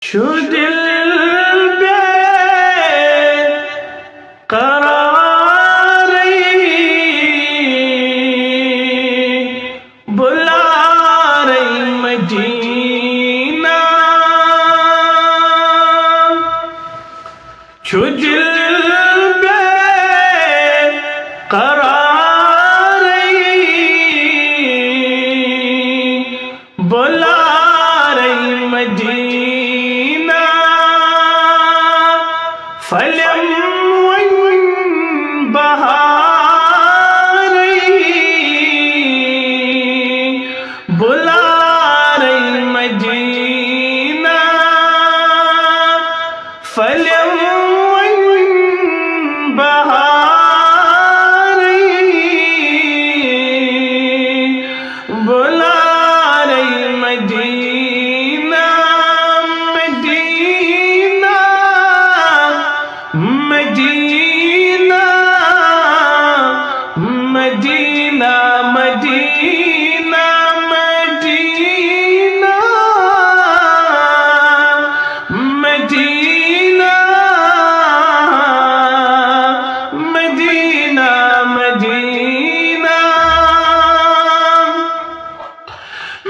شو دل بے قراری بلا رہی مدینہ شو دل بے قراری بلا رہی مدینہ فلم بہاری بلا رہی مدینہ فلم بہاری بلا رہی مدینہ مدینہ مدینہ مدینہ مدینہ مدینہ مدینہ مدینہ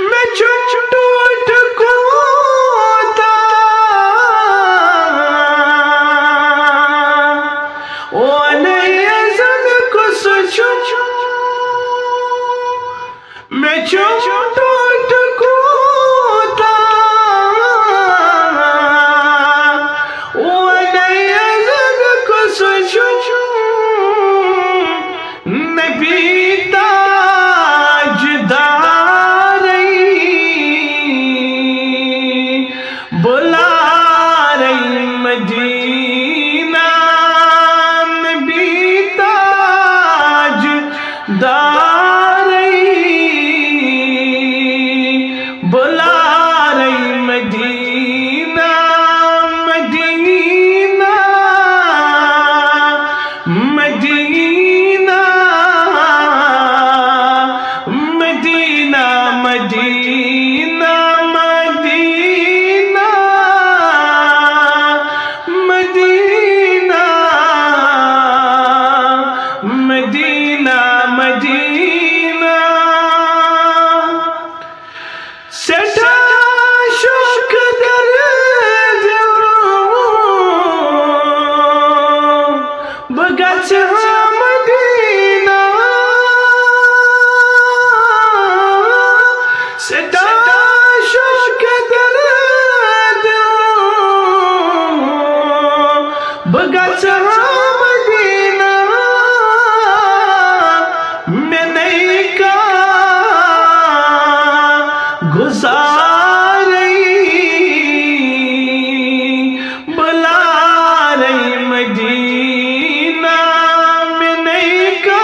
میں ٹوٹ کوتا میں ٹوٹ کوتا کو سوچو نبی تاجداری بلا رہی مدینہ نبی تاجداری بلا رہی مدینہ مدینہ مدینہ مدینہ مدینہ مدینہ مدینہ مدینہ مدینہ سٹا شوق در بگچ مدینہ سٹا شوق در بگچ مدینہ میں نہیں کا گزاری بلا رہی مدینہ میں نہیں کا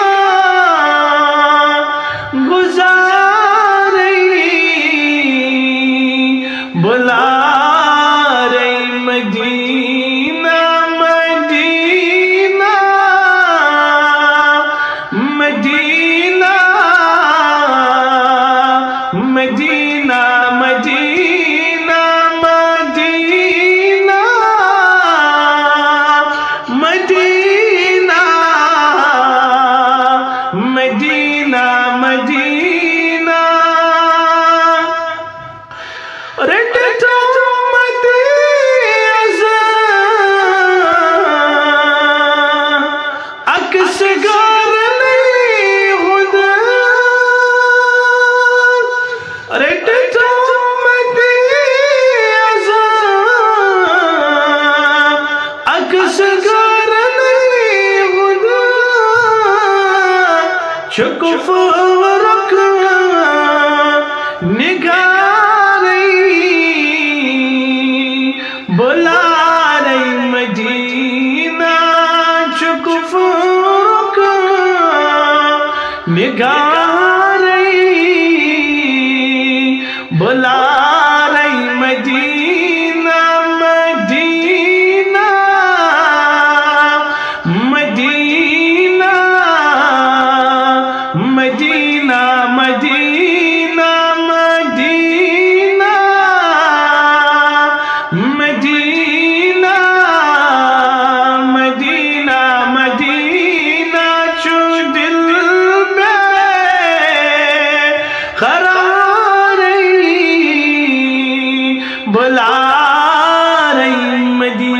گزاری بلا رہی مدینہ مدینہ مدینہ مدینہ مدینہ مدینہ مدینہ مدینہ رٹ عکس گار نہیں خدا رٹ عکس گار نہیں خدا شکف ورق نگاری بلا رہی مدینہ شکف ورق نگاری بلا رہی مدینہ مدینہ مدینہ مدینہ مدینہ مدینہ بلا رہی مدینہ